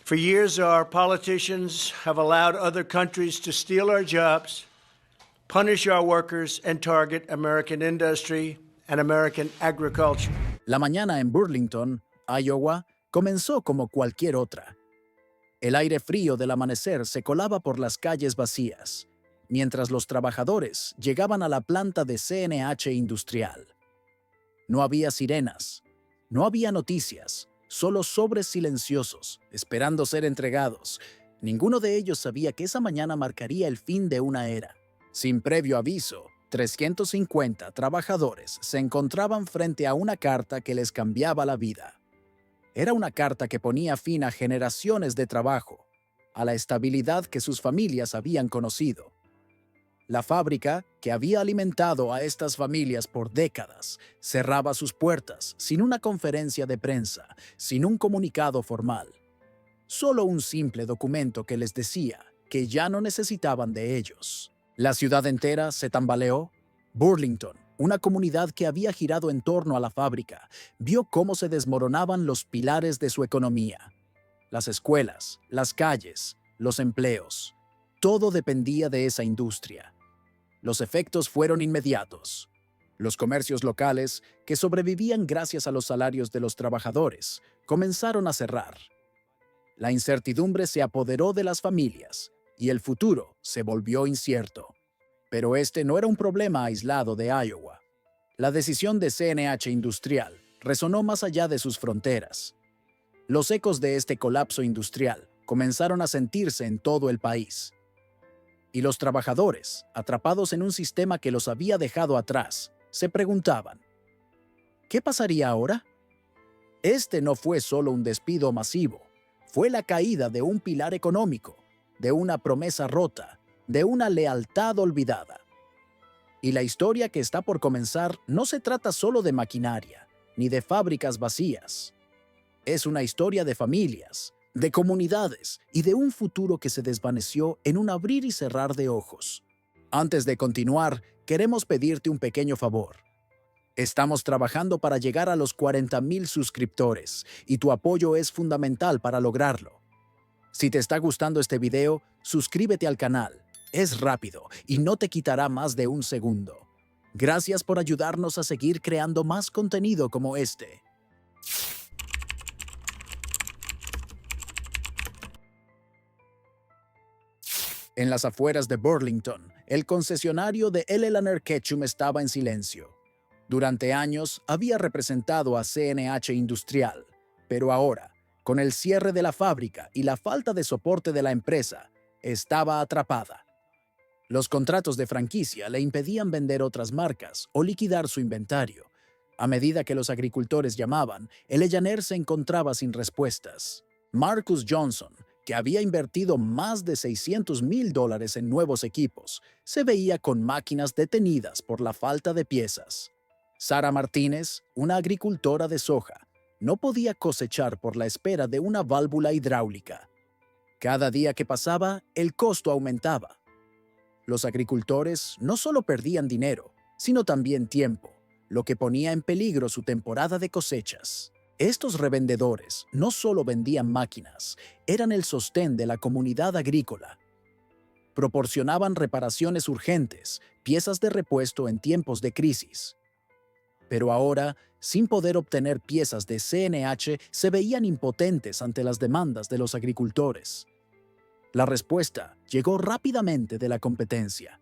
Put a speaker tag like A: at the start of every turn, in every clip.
A: For years, our politicians have allowed other countries to steal our jobs, punish our workers, and target American industry and American agriculture.
B: La mañana en Burlington, Iowa, comenzó como cualquier otra. El aire frío del amanecer se colaba por las calles vacías, mientras los trabajadores llegaban a la planta de CNH Industrial. No había sirenas, no había noticias, solo sobres silenciosos, esperando ser entregados. Ninguno de ellos sabía que esa mañana marcaría el fin de una era. Sin previo aviso, 350 trabajadores se encontraban frente a una carta que les cambiaba la vida. Era una carta que ponía fin a generaciones de trabajo, a la estabilidad que sus familias habían conocido. La fábrica, que había alimentado a estas familias por décadas, cerraba sus puertas sin una conferencia de prensa, sin un comunicado formal. Solo un simple documento que les decía que ya no necesitaban de ellos. La ciudad entera se tambaleó. Burlington, una comunidad que había girado en torno a la fábrica, vio cómo se desmoronaban los pilares de su economía. Las escuelas, las calles, los empleos. Todo dependía de esa industria. Los efectos fueron inmediatos. Los comercios locales, que sobrevivían gracias a los salarios de los trabajadores, comenzaron a cerrar. La incertidumbre se apoderó de las familias y el futuro se volvió incierto. Pero este no era un problema aislado de Iowa. La decisión de CNH Industrial resonó más allá de sus fronteras. Los ecos de este colapso industrial comenzaron a sentirse en todo el país. Y los trabajadores, atrapados en un sistema que los había dejado atrás, se preguntaban, ¿qué pasaría ahora? Este no fue solo un despido masivo, fue la caída de un pilar económico, de una promesa rota, de una lealtad olvidada. Y la historia que está por comenzar no se trata solo de maquinaria, ni de fábricas vacías. Es una historia de familias, de comunidades y de un futuro que se desvaneció en un abrir y cerrar de ojos. Antes de continuar, queremos pedirte un pequeño favor. Estamos trabajando para llegar a los 40,000 suscriptores y tu apoyo es fundamental para lograrlo. Si te está gustando este video, suscríbete al canal. Es rápido y no te quitará más de un segundo. Gracias por ayudarnos a seguir creando más contenido como este. En las afueras de Burlington, el concesionario de L.L. Ketchum estaba en silencio. Durante años había representado a CNH Industrial, pero ahora, con el cierre de la fábrica y la falta de soporte de la empresa, estaba atrapada. Los contratos de franquicia le impedían vender otras marcas o liquidar su inventario. A medida que los agricultores llamaban, L.L. se encontraba sin respuestas. Marcus Johnson, que había invertido más de $600,000 en nuevos equipos, se veía con máquinas detenidas por la falta de piezas. Sara Martínez, una agricultora de soja, no podía cosechar por la espera de una válvula hidráulica. Cada día que pasaba, el costo aumentaba. Los agricultores no solo perdían dinero, sino también tiempo, lo que ponía en peligro su temporada de cosechas. Estos revendedores no solo vendían máquinas, eran el sostén de la comunidad agrícola. Proporcionaban reparaciones urgentes, piezas de repuesto en tiempos de crisis. Pero ahora, sin poder obtener piezas de CNH, se veían impotentes ante las demandas de los agricultores. La respuesta llegó rápidamente de la competencia.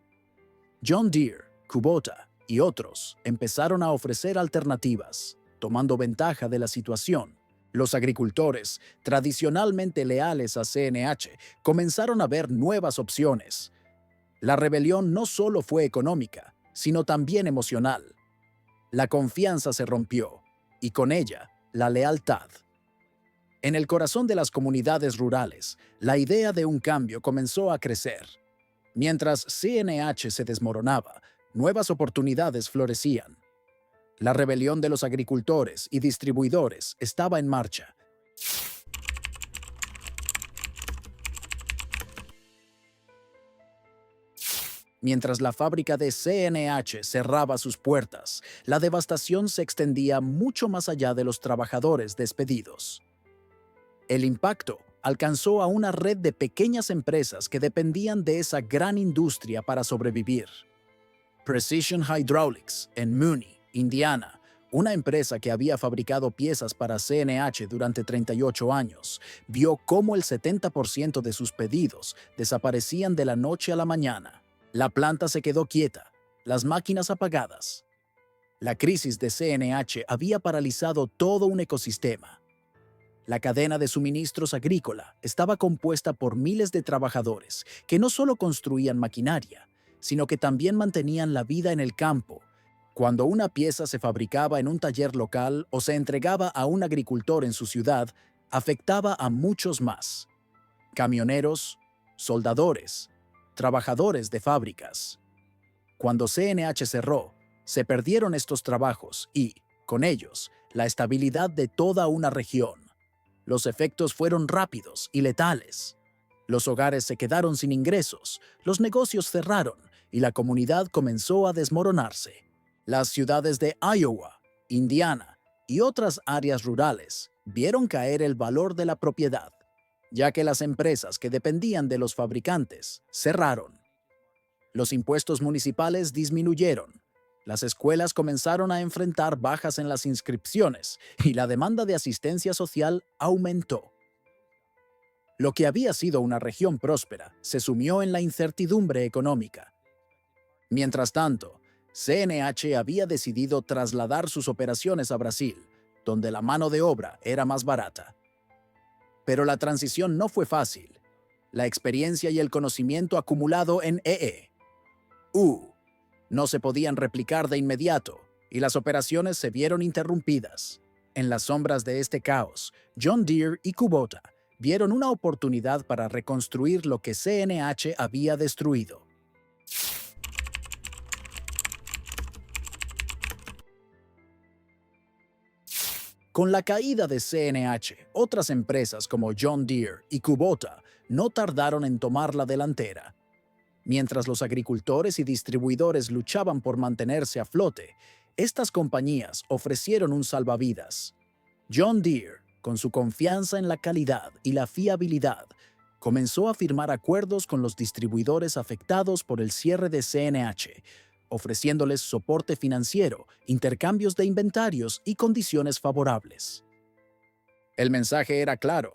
B: John Deere, Kubota y otros empezaron a ofrecer alternativas. Tomando ventaja de la situación, los agricultores, tradicionalmente leales a CNH, comenzaron a ver nuevas opciones. La rebelión no solo fue económica, sino también emocional. La confianza se rompió, y con ella, la lealtad. En el corazón de las comunidades rurales, la idea de un cambio comenzó a crecer. Mientras CNH se desmoronaba, nuevas oportunidades florecían. La rebelión de los agricultores y distribuidores estaba en marcha. Mientras la fábrica de CNH cerraba sus puertas, la devastación se extendía mucho más allá de los trabajadores despedidos. El impacto alcanzó a una red de pequeñas empresas que dependían de esa gran industria para sobrevivir. Precision Hydraulics, en Mooney, Indiana, una empresa que había fabricado piezas para CNH durante 38 años, vio cómo el 70% de sus pedidos desaparecían de la noche a la mañana. La planta se quedó quieta, las máquinas apagadas. La crisis de CNH había paralizado todo un ecosistema. La cadena de suministros agrícola estaba compuesta por miles de trabajadores que no solo construían maquinaria, sino que también mantenían la vida en el campo. Cuando una pieza se fabricaba en un taller local o se entregaba a un agricultor en su ciudad, afectaba a muchos más: camioneros, soldadores, trabajadores de fábricas. Cuando CNH cerró, se perdieron estos trabajos y, con ellos, la estabilidad de toda una región. Los efectos fueron rápidos y letales. Los hogares se quedaron sin ingresos, los negocios cerraron y la comunidad comenzó a desmoronarse. Las ciudades de Iowa, Indiana y otras áreas rurales vieron caer el valor de la propiedad, ya que las empresas que dependían de los fabricantes cerraron. Los impuestos municipales disminuyeron, las escuelas comenzaron a enfrentar bajas en las inscripciones y la demanda de asistencia social aumentó. Lo que había sido una región próspera se sumió en la incertidumbre económica. Mientras tanto, CNH había decidido trasladar sus operaciones a Brasil, donde la mano de obra era más barata. Pero la transición no fue fácil. La experiencia y el conocimiento acumulado en EU no se podían replicar de inmediato y las operaciones se vieron interrumpidas. En las sombras de este caos, John Deere y Kubota vieron una oportunidad para reconstruir lo que CNH había destruido. Con la caída de CNH, otras empresas como John Deere y Kubota no tardaron en tomar la delantera. Mientras los agricultores y distribuidores luchaban por mantenerse a flote, estas compañías ofrecieron un salvavidas. John Deere, con su confianza en la calidad y la fiabilidad, comenzó a firmar acuerdos con los distribuidores afectados por el cierre de CNH, ofreciéndoles soporte financiero, intercambios de inventarios y condiciones favorables. El mensaje era claro: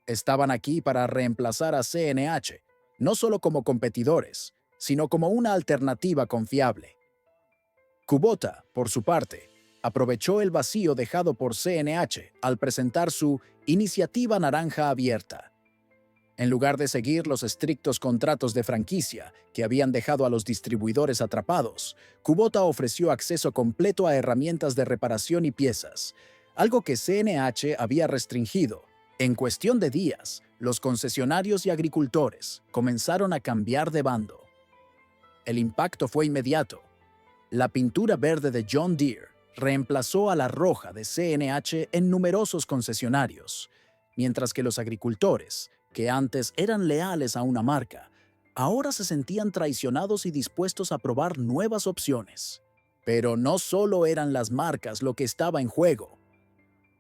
B: estaban aquí para reemplazar a CNH, no solo como competidores, sino como una alternativa confiable. Kubota, por su parte, aprovechó el vacío dejado por CNH al presentar su Iniciativa Naranja Abierta. En lugar de seguir los estrictos contratos de franquicia que habían dejado a los distribuidores atrapados, Kubota ofreció acceso completo a herramientas de reparación y piezas, algo que CNH había restringido. En cuestión de días, los concesionarios y agricultores comenzaron a cambiar de bando. El impacto fue inmediato. La pintura verde de John Deere reemplazó a la roja de CNH en numerosos concesionarios, mientras que los agricultores, que antes eran leales a una marca, ahora se sentían traicionados y dispuestos a probar nuevas opciones. Pero no solo eran las marcas lo que estaba en juego.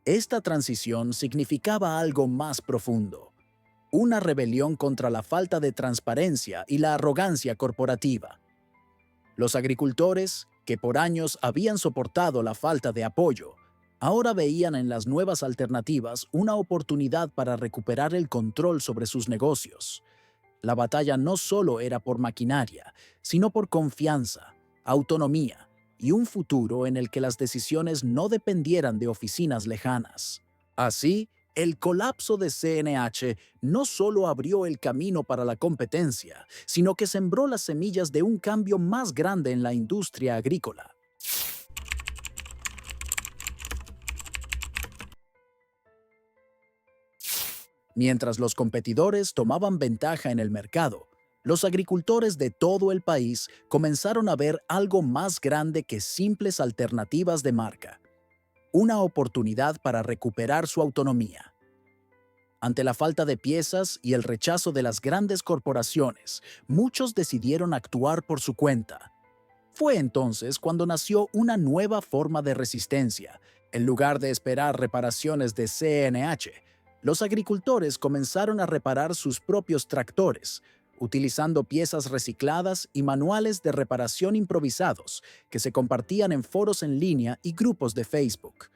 B: Esta transición significaba algo más profundo: una rebelión contra la falta de transparencia y la arrogancia corporativa. Los agricultores, que por años habían soportado la falta de apoyo, ahora veían en las nuevas alternativas una oportunidad para recuperar el control sobre sus negocios. La batalla no solo era por maquinaria, sino por confianza, autonomía y un futuro en el que las decisiones no dependieran de oficinas lejanas. Así, el colapso de CNH no solo abrió el camino para la competencia, sino que sembró las semillas de un cambio más grande en la industria agrícola. Mientras los competidores tomaban ventaja en el mercado, los agricultores de todo el país comenzaron a ver algo más grande que simples alternativas de marca: una oportunidad para recuperar su autonomía. Ante la falta de piezas y el rechazo de las grandes corporaciones, muchos decidieron actuar por su cuenta. Fue entonces cuando nació una nueva forma de resistencia. En lugar de esperar reparaciones de CNH, los agricultores comenzaron a reparar sus propios tractores, utilizando piezas recicladas y manuales de reparación improvisados que se compartían en foros en línea y grupos de Facebook.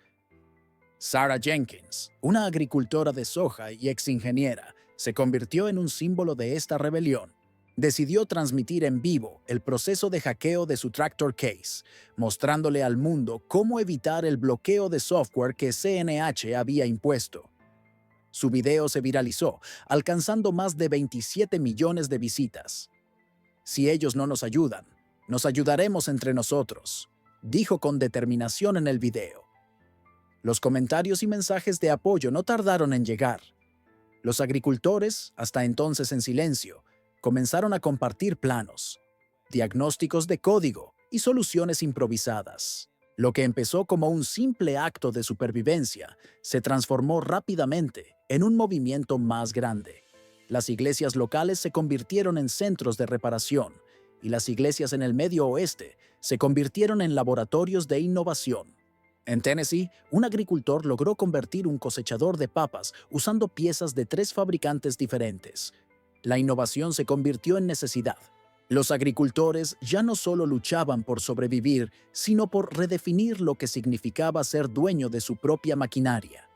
B: Sarah Jenkins, una agricultora de soja y exingeniera, se convirtió en un símbolo de esta rebelión. Decidió transmitir en vivo el proceso de hackeo de su Tractor Case, mostrándole al mundo cómo evitar el bloqueo de software que CNH había impuesto. Su video se viralizó, alcanzando más de 27 millones de visitas. Si ellos no nos ayudan, nos ayudaremos entre nosotros, dijo con determinación en el video. Los comentarios y mensajes de apoyo no tardaron en llegar. Los agricultores, hasta entonces en silencio, comenzaron a compartir planos, diagnósticos de código y soluciones improvisadas. Lo que empezó como un simple acto de supervivencia se transformó rápidamente en un movimiento más grande. Las iglesias locales se convirtieron en centros de reparación y las iglesias en el Medio Oeste se convirtieron en laboratorios de innovación. En Tennessee, un agricultor logró convertir un cosechador de papas usando piezas de 3 fabricantes diferentes. La innovación se convirtió en necesidad. Los agricultores ya no solo luchaban por sobrevivir, sino por redefinir lo que significaba ser dueño de su propia maquinaria.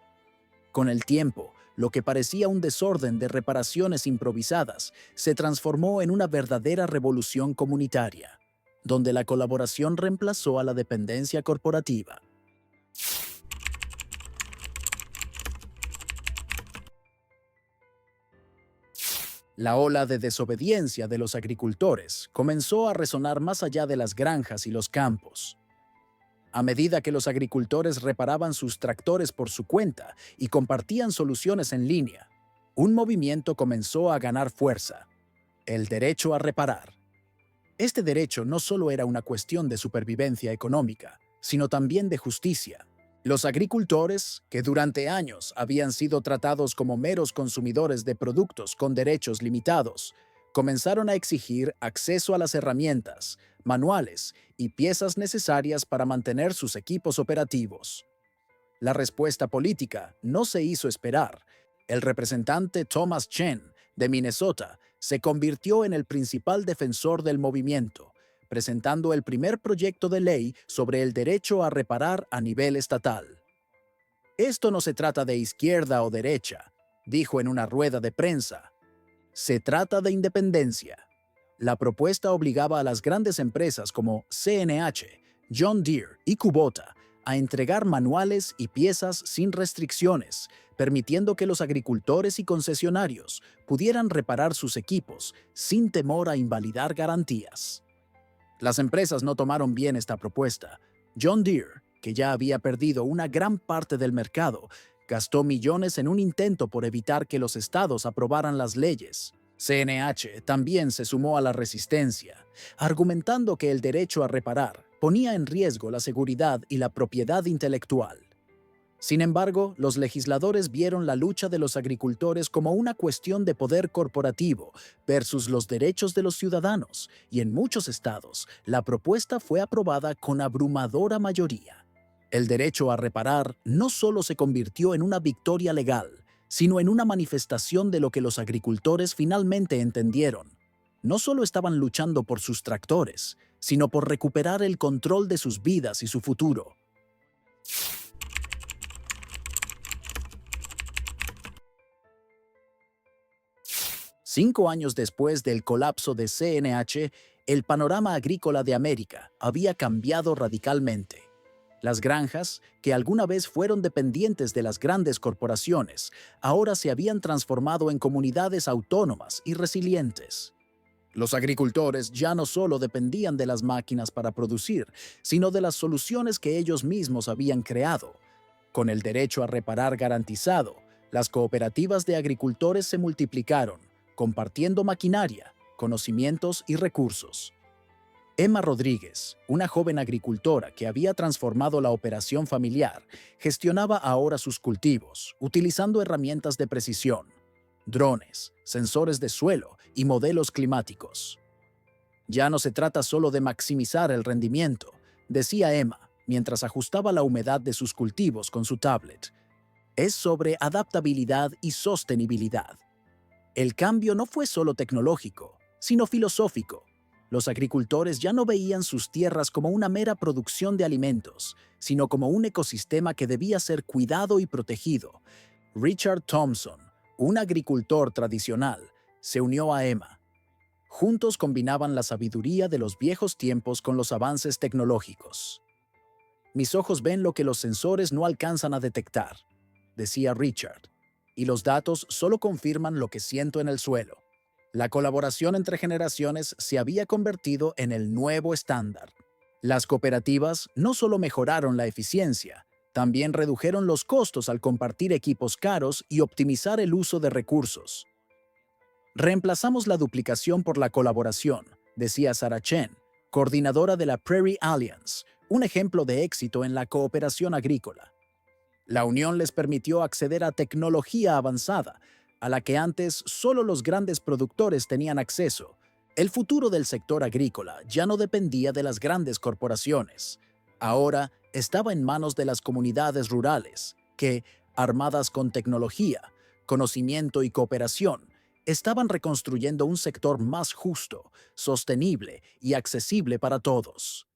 B: Con el tiempo, lo que parecía un desorden de reparaciones improvisadas se transformó en una verdadera revolución comunitaria, donde la colaboración reemplazó a la dependencia corporativa. La ola de desobediencia de los agricultores comenzó a resonar más allá de las granjas y los campos. A medida que los agricultores reparaban sus tractores por su cuenta y compartían soluciones en línea, un movimiento comenzó a ganar fuerza: el derecho a reparar. Este derecho no solo era una cuestión de supervivencia económica, sino también de justicia. Los agricultores, que durante años habían sido tratados como meros consumidores de productos con derechos limitados, comenzaron a exigir acceso a las herramientas, manuales y piezas necesarias para mantener sus equipos operativos. La respuesta política no se hizo esperar. El representante Thomas Chen, de Minnesota, se convirtió en el principal defensor del movimiento, presentando el primer proyecto de ley sobre el derecho a reparar a nivel estatal. Esto no se trata de izquierda o derecha, dijo en una rueda de prensa. Se trata de independencia. La propuesta obligaba a las grandes empresas como CNH, John Deere y Kubota a entregar manuales y piezas sin restricciones, permitiendo que los agricultores y concesionarios pudieran reparar sus equipos sin temor a invalidar garantías. Las empresas no tomaron bien esta propuesta. John Deere, que ya había perdido una gran parte del mercado, gastó millones en un intento por evitar que los estados aprobaran las leyes. CNH también se sumó a la resistencia, argumentando que el derecho a reparar ponía en riesgo la seguridad y la propiedad intelectual. Sin embargo, los legisladores vieron la lucha de los agricultores como una cuestión de poder corporativo versus los derechos de los ciudadanos, y en muchos estados, la propuesta fue aprobada con abrumadora mayoría. El derecho a reparar no solo se convirtió en una victoria legal, sino en una manifestación de lo que los agricultores finalmente entendieron. No solo estaban luchando por sus tractores, sino por recuperar el control de sus vidas y su futuro. Cinco años después del colapso de CNH, el panorama agrícola de América había cambiado radicalmente. Las granjas, que alguna vez fueron dependientes de las grandes corporaciones, ahora se habían transformado en comunidades autónomas y resilientes. Los agricultores ya no solo dependían de las máquinas para producir, sino de las soluciones que ellos mismos habían creado. Con el derecho a reparar garantizado, las cooperativas de agricultores se multiplicaron, compartiendo maquinaria, conocimientos y recursos. Emma Rodríguez, una joven agricultora que había transformado la operación familiar, gestionaba ahora sus cultivos, utilizando herramientas de precisión, drones, sensores de suelo y modelos climáticos. Ya no se trata solo de maximizar el rendimiento, decía Emma, mientras ajustaba la humedad de sus cultivos con su tablet. es sobre adaptabilidad y sostenibilidad. El cambio no fue solo tecnológico, sino filosófico. Los agricultores ya no veían sus tierras como una mera producción de alimentos, sino como un ecosistema que debía ser cuidado y protegido. Richard Thompson, un agricultor tradicional, se unió a Emma. Juntos combinaban la sabiduría de los viejos tiempos con los avances tecnológicos. Mis ojos ven lo que los sensores no alcanzan a detectar, decía Richard, y los datos solo confirman lo que siento en el suelo. La colaboración entre generaciones se había convertido en el nuevo estándar. Las cooperativas no solo mejoraron la eficiencia, también redujeron los costos al compartir equipos caros y optimizar el uso de recursos. Reemplazamos la duplicación por la colaboración, decía Sarah Chen, coordinadora de la Prairie Alliance, un ejemplo de éxito en la cooperación agrícola. La unión les permitió acceder a tecnología avanzada, a la que antes solo los grandes productores tenían acceso. El futuro del sector agrícola ya no dependía de las grandes corporaciones. Ahora estaba en manos de las comunidades rurales, que, armadas con tecnología, conocimiento y cooperación, estaban reconstruyendo un sector más justo, sostenible y accesible para todos.